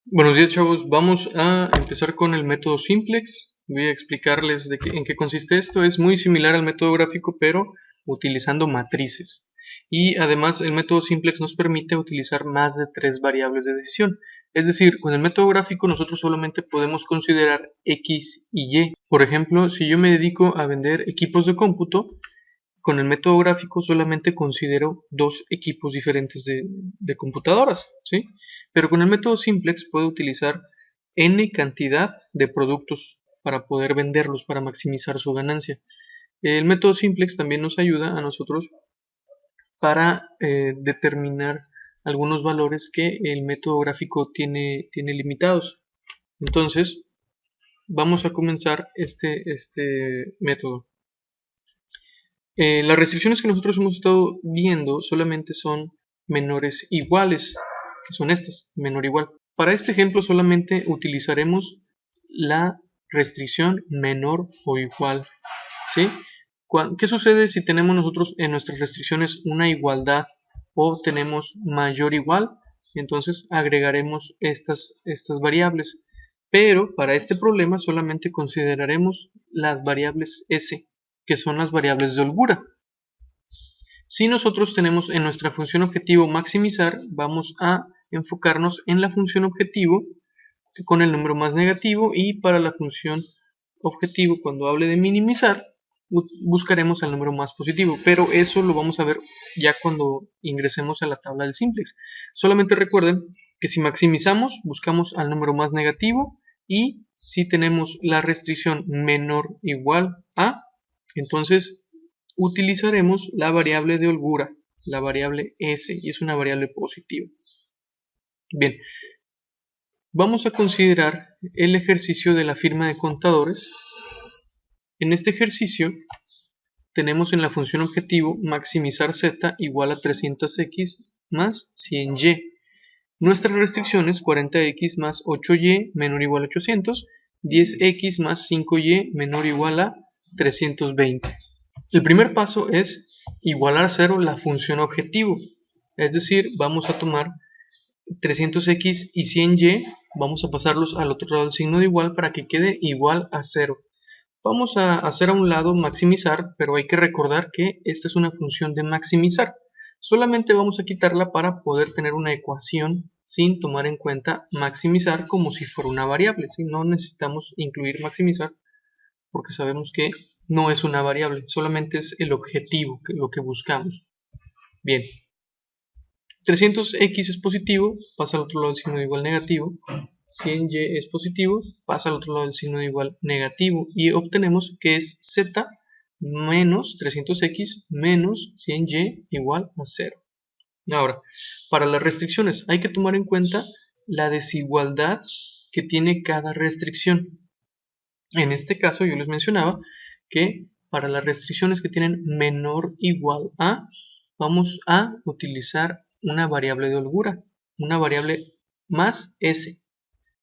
Buenos días, chavos. Vamos a empezar con el método simplex. Voy a explicarles en qué consiste esto. Es muy similar al método gráfico, pero utilizando matrices. Y además el método simplex nos permite utilizar más de 3 variables de decisión. Es decir, con el método gráfico nosotros solamente podemos considerar X y Y. Por ejemplo, si yo me dedico a vender equipos de cómputo, con el método gráfico solamente considero dos equipos diferentes de computadoras, ¿sí? Pero con el método simplex puedo utilizar n cantidad de productos para poder venderlos, para maximizar su ganancia. El método simplex también nos ayuda a nosotros para determinar algunos valores que el método gráfico tiene limitados. Entonces, vamos a comenzar este método. Las restricciones que nosotros hemos estado viendo solamente son menores iguales, que son estas, menor igual. Para este ejemplo solamente utilizaremos la restricción menor o igual, ¿sí? ¿Qué sucede si tenemos nosotros en nuestras restricciones una igualdad o tenemos mayor o igual? Entonces agregaremos estas variables. Pero para este problema solamente consideraremos las variables S, que son las variables de holgura. Si nosotros tenemos en nuestra función objetivo maximizar, vamos a enfocarnos en la función objetivo con el número más negativo, y para la función objetivo, cuando hable de minimizar, buscaremos el número más positivo, pero eso lo vamos a ver ya cuando ingresemos a la tabla del simplex. Solamente recuerden que si maximizamos, buscamos al número más negativo, y si tenemos la restricción menor o igual a, entonces utilizaremos la variable de holgura, la variable S, y es una variable positiva. Bien, vamos a considerar el ejercicio de la firma de contadores. En este ejercicio tenemos en la función objetivo maximizar z igual a 300x más 100y. Nuestras restricciones 40x más 8y menor o igual a 800, 10x más 5y menor o igual a 320. El primer paso es igualar a 0 la función objetivo, es decir, vamos a tomar 300x y 100y, vamos a pasarlos al otro lado del signo de igual para que quede igual a 0. Vamos a hacer a un lado maximizar, pero hay que recordar que esta es una función de maximizar. Solamente vamos a quitarla para poder tener una ecuación sin tomar en cuenta maximizar como si fuera una variable, ¿sí? No necesitamos incluir maximizar porque sabemos que no es una variable, solamente es el objetivo, lo que buscamos. Bien, 300x es positivo, pasa al otro lado del signo de igual negativo. 100y es positivo, pasa al otro lado del signo de igual negativo, y obtenemos que es z menos 300x menos 100y igual a 0. Ahora, para las restricciones hay que tomar en cuenta la desigualdad que tiene cada restricción. En este caso yo les mencionaba que para las restricciones que tienen menor o igual a, vamos a utilizar una variable de holgura, una variable más s,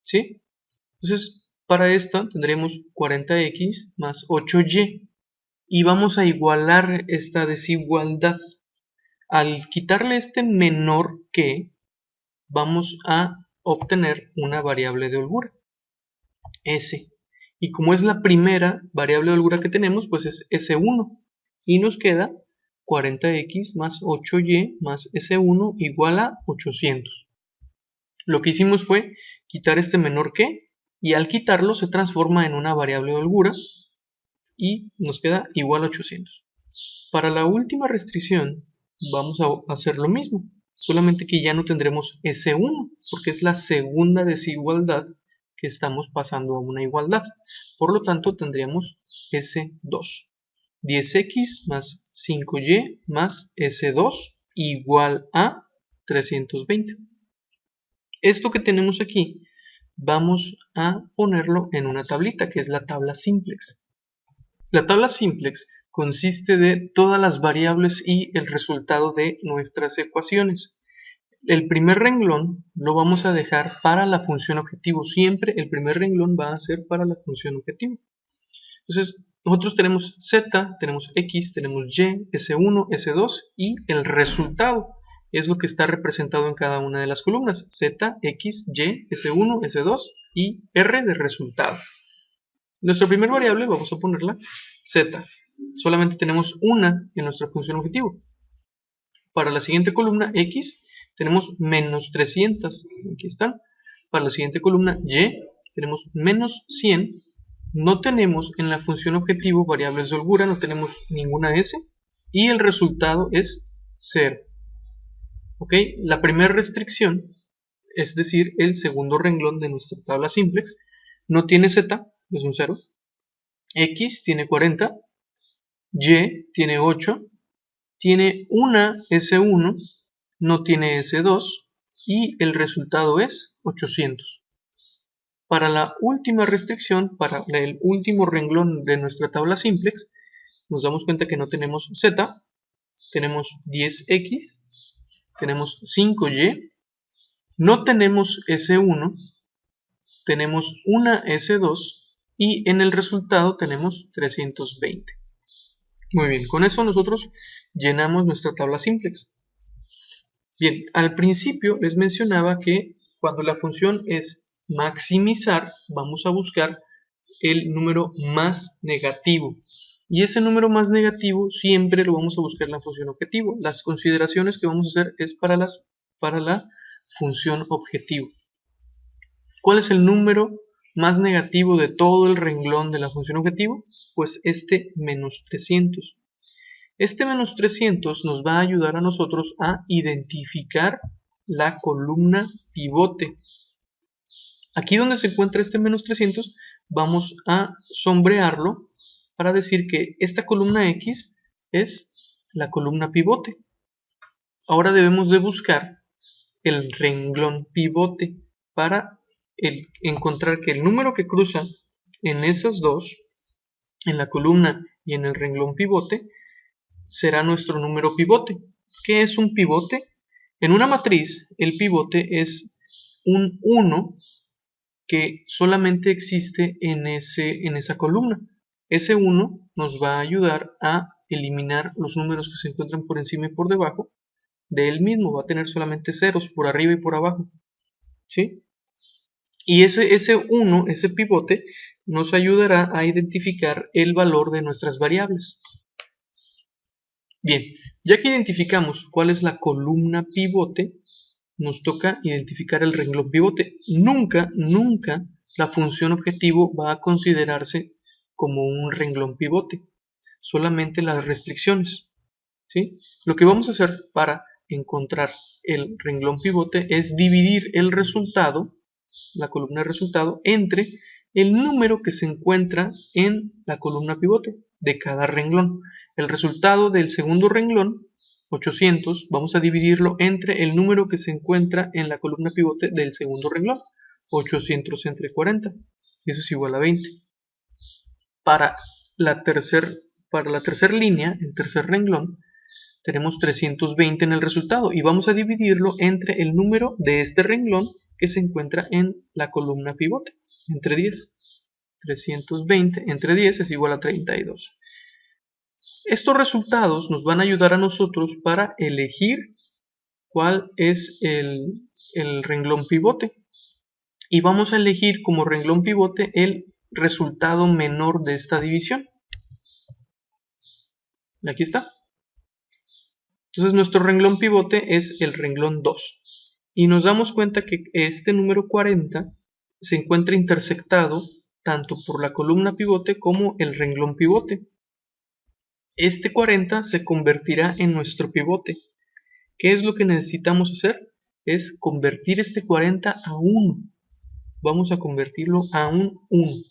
¿sí? Entonces, para esta tendremos 40x más 8y, y vamos a igualar esta desigualdad. Al quitarle este menor que, vamos a obtener una variable de holgura, s. Y como es la primera variable de holgura que tenemos, pues es S1. Y nos queda 40x más 8y más S1 igual a 800. Lo que hicimos fue quitar este menor que, y al quitarlo se transforma en una variable de holgura y nos queda igual a 800. Para la última restricción vamos a hacer lo mismo, solamente que ya no tendremos S1 porque es la segunda desigualdad que estamos pasando a una igualdad. Por lo tanto tendríamos S2. 10x más 5y más S2 igual a 320. Esto que tenemos aquí vamos a ponerlo en una tablita, que es la tabla simplex. La tabla simplex consiste de todas las variables y el resultado de nuestras ecuaciones. El primer renglón lo vamos a dejar para la función objetivo. Siempre el primer renglón va a ser para la función objetivo. Entonces, nosotros tenemos z, tenemos x, tenemos y, s1, s2 y el resultado. es lo que está representado en cada una de las columnas: Z, X, Y, S1, S2 y R de resultado. Nuestra primera variable vamos a ponerla Z. Solamente tenemos una en nuestra función objetivo. Para la siguiente columna X tenemos menos 300. Aquí están. Para la siguiente columna Y tenemos menos 100. No tenemos en la función objetivo variables de holgura, no tenemos ninguna S. Y el resultado es 0. ¿Ok? La primera restricción, es decir, el segundo renglón de nuestra tabla simplex, no tiene Z, es un 0. X tiene 40. Y tiene 8. Tiene una S1, no tiene S2 y el resultado es 800. Para la última restricción, para el último renglón de nuestra tabla simplex, nos damos cuenta que no tenemos Z, tenemos 10X, tenemos 5Y, no tenemos S1, tenemos una S2 y en el resultado tenemos 320. Muy bien, con eso nosotros llenamos nuestra tabla simplex. Bien, al principio les mencionaba que cuando la función es maximizar, vamos a buscar el número más negativo. Y ese número más negativo siempre lo vamos a buscar en la función objetivo. Las consideraciones que vamos a hacer es para la función objetivo. ¿Cuál es el número más negativo de todo el renglón de la función objetivo? Pues este menos 300. Este menos 300 nos va a ayudar a nosotros a identificar la columna pivote. Aquí donde se encuentra este menos 300 vamos a sombrearlo para decir que esta columna X es la columna pivote. Ahora debemos de buscar el renglón pivote para encontrar que el número que cruza en esas dos, en la columna y en el renglón pivote, será nuestro número pivote. ¿Qué es un pivote? En una matriz, el pivote es un 1 que solamente existe en esa columna. Ese 1 nos va a ayudar a eliminar los números que se encuentran por encima y por debajo de él mismo. Va a tener solamente ceros por arriba y por abajo. ¿Sí? Y ese 1, ese pivote, nos ayudará a identificar el valor de nuestras variables. Bien, ya que identificamos cuál es la columna pivote, nos toca identificar el renglón pivote. Nunca la función objetivo va a considerarse como un renglón pivote, solamente las restricciones. ¿Sí? Lo que vamos a hacer para encontrar el renglón pivote es dividir el resultado, la columna de resultado, entre el número que se encuentra en la columna pivote de cada renglón. El resultado del segundo renglón, 800, vamos a dividirlo entre el número que se encuentra en la columna pivote del segundo renglón, 800 entre 40, y eso es igual a 20. Para la tercera línea, el tercer renglón, tenemos 320 en el resultado y vamos a dividirlo entre el número de este renglón que se encuentra en la columna pivote, entre 10. 320 entre 10 es igual a 32. Estos resultados nos van a ayudar a nosotros para elegir cuál es el renglón pivote. Y vamos a elegir como renglón pivote el resultado menor de esta división. Aquí está. Entonces nuestro renglón pivote es el renglón 2. Y nos damos cuenta que este número 40 se encuentra intersectado tanto por la columna pivote como el renglón pivote. Este 40 se convertirá en nuestro pivote. ¿Qué es lo que necesitamos hacer? Es convertir este 40 a 1. Vamos a convertirlo a un 1.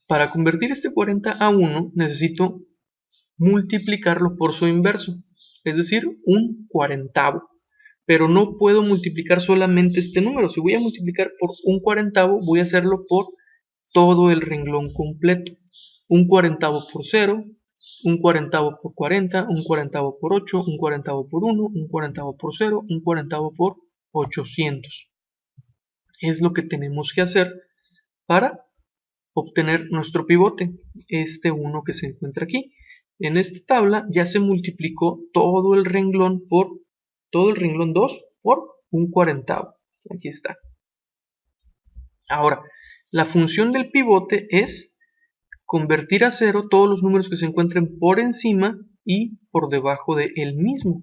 Para convertir este 40 a 1 necesito multiplicarlo por su inverso, es decir, un cuarentavo. Pero no puedo multiplicar solamente este número. Si voy a multiplicar por un cuarentavo, voy a hacerlo por todo el renglón completo. Un cuarentavo por 0, un cuarentavo por 40, un cuarentavo por 8, un cuarentavo por 1, un cuarentavo por 0, un cuarentavo por 800. Es lo que tenemos que hacer para obtener nuestro pivote, este 1 que se encuentra aquí. En esta tabla ya se multiplicó todo el renglón 2 por un cuarentavo. Aquí está. Ahora, la función del pivote es convertir a 0 todos los números que se encuentren por encima y por debajo de él mismo.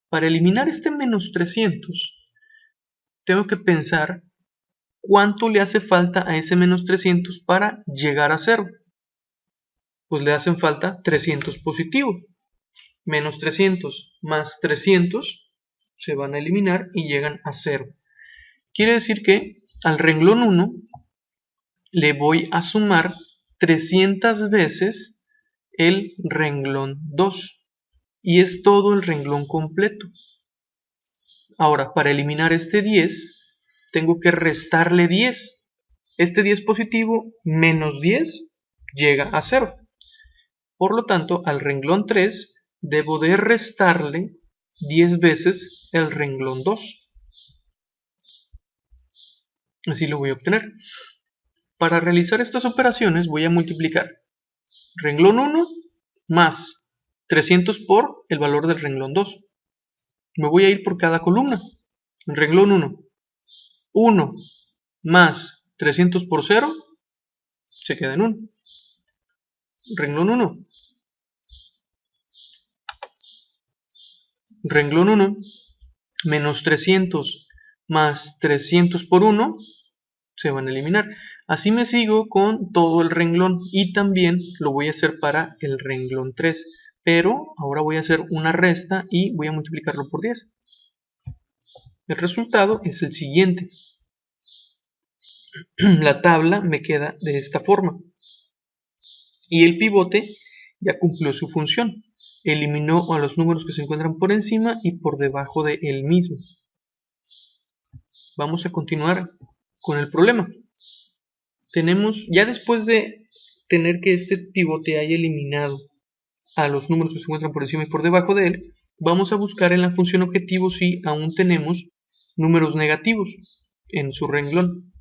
Para eliminar este menos 300, tengo que pensar cuánto le hace falta a ese menos 300 para llegar a 0. Pues le hacen falta 300 positivo. Menos 300 más 300 se van a eliminar y llegan a 0. Quiere decir que al renglón 1 le voy a sumar 300 veces el renglón 2 y es todo el renglón completo. Ahora, para eliminar este 10, tengo que restarle 10. Este 10 positivo menos 10 llega a 0. Por lo tanto, al renglón 3 debo de restarle 10 veces el renglón 2. Así lo voy a obtener. Para realizar estas operaciones voy a multiplicar renglón 1 más 300 por el valor del renglón 2. Me voy a ir por cada columna. En renglón 1 más 300 por 0 se queda en 1. Renglón 1. Renglón 1 menos 300 más 300 por 1 se van a eliminar. Así me sigo con todo el renglón y también lo voy a hacer para el renglón 3. Pero ahora voy a hacer una resta y voy a multiplicarlo por 10. El resultado es el siguiente. La tabla me queda de esta forma. Y el pivote ya cumplió su función. Eliminó a los números que se encuentran por encima y por debajo de él mismo. Vamos a continuar con el problema. Tenemos, ya después de tener que este pivote haya eliminado a los números que se encuentran por encima y por debajo de él, vamos a buscar en la función objetivo si aún tenemos números negativos en su renglón.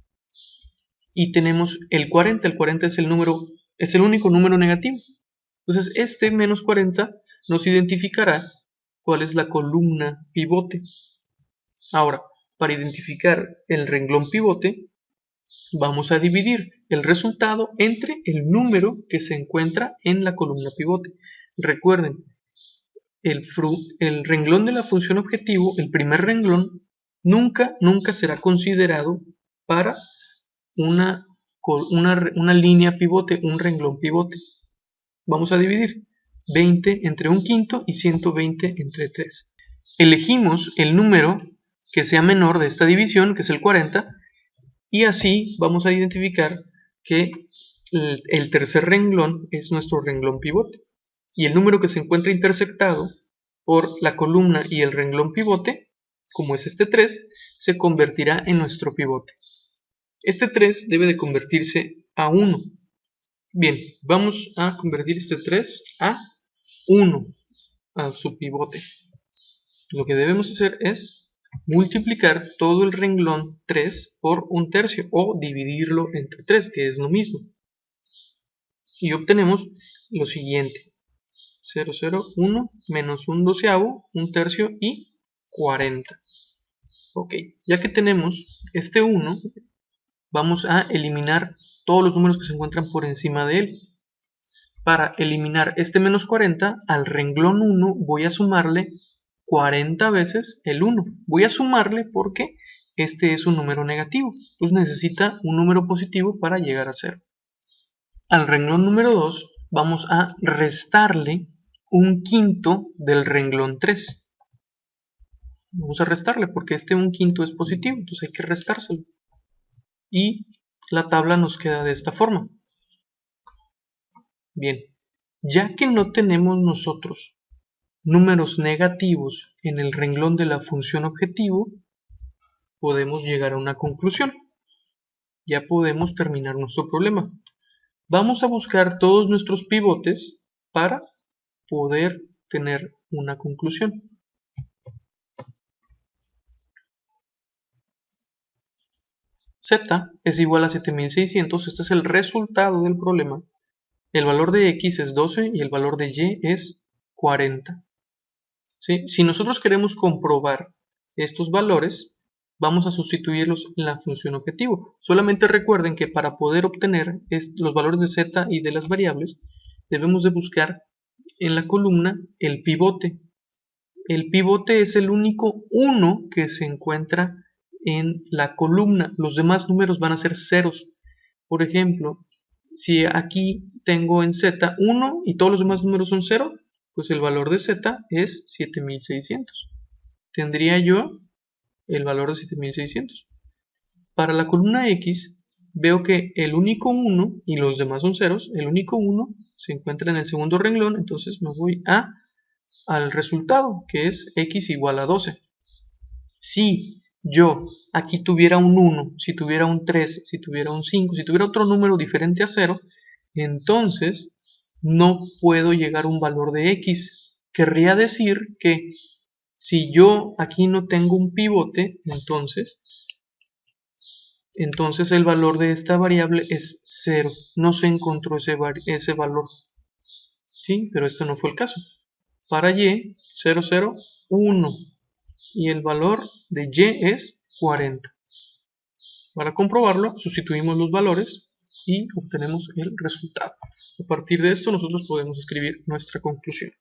Y tenemos el 40, el 40 es el único número negativo. Entonces este menos 40 nos identificará cuál es la columna pivote. Ahora, para identificar el renglón pivote, vamos a dividir el resultado entre el número que se encuentra en la columna pivote. Recuerden, el renglón de la función objetivo, el primer renglón, nunca será considerado para una línea pivote, un renglón pivote. Vamos a dividir 20 entre un quinto y 120 entre 3. Elegimos el número que sea menor de esta división, que es el 40, y así vamos a identificar que el tercer renglón es nuestro renglón pivote. Y el número que se encuentra intersectado por la columna y el renglón pivote, como es este 3, se convertirá en nuestro pivote. Este 3 debe de convertirse a 1. Bien, vamos a convertir este 3 a 1, a su pivote. Lo que debemos hacer es multiplicar todo el renglón 3 por un tercio o dividirlo entre 3, que es lo mismo. Y obtenemos lo siguiente: 0, 0, 1, menos un doceavo, un tercio y 40. Ok, ya que tenemos este 1, vamos a eliminar todos los números que se encuentran por encima de él. Para eliminar este menos 40, al renglón 1 voy a sumarle 40 veces el 1. Voy a sumarle porque este es un número negativo. Entonces necesita un número positivo para llegar a 0. Al renglón número 2 vamos a restarle un quinto del renglón 3. Vamos a restarle porque este un quinto es positivo, entonces hay que restárselo. Y la tabla nos queda de esta forma. Bien, ya que no tenemos nosotros números negativos en el renglón de la función objetivo, podemos llegar a una conclusión. Ya podemos terminar nuestro problema. Vamos a buscar todos nuestros pivotes para poder tener una conclusión. Z es igual a 7600, este es el resultado del problema. el valor de x es 12 y el valor de y es 40. ¿Sí? Si nosotros queremos comprobar estos valores, vamos a sustituirlos en la función objetivo. Solamente recuerden que para poder obtener los valores de z y de las variables, debemos de buscar en la columna el pivote. El pivote es el único 1 que se encuentra en la columna. Los demás números van a ser ceros. Por ejemplo, si aquí tengo en z 1 y todos los demás números son 0, pues el valor de z es 7600. Tendría yo el valor de 7600. Para la columna x, veo que el único 1 y los demás son ceros. El único 1 se encuentra en el segundo renglón, entonces me voy al resultado, que es x igual a 12. Si yo aquí tuviera un 1, si tuviera un 3, si tuviera un 5, si tuviera otro número diferente a 0, entonces no puedo llegar a un valor de x. Querría decir que si yo aquí no tengo un pivote, entonces el valor de esta variable es 0. No se encontró ese valor. ¿Sí? Pero esto no fue el caso. Para y, 0, 0, 1. Y el valor de y es 40. Para comprobarlo, sustituimos los valores y obtenemos el resultado. A partir de esto, nosotros podemos escribir nuestra conclusión.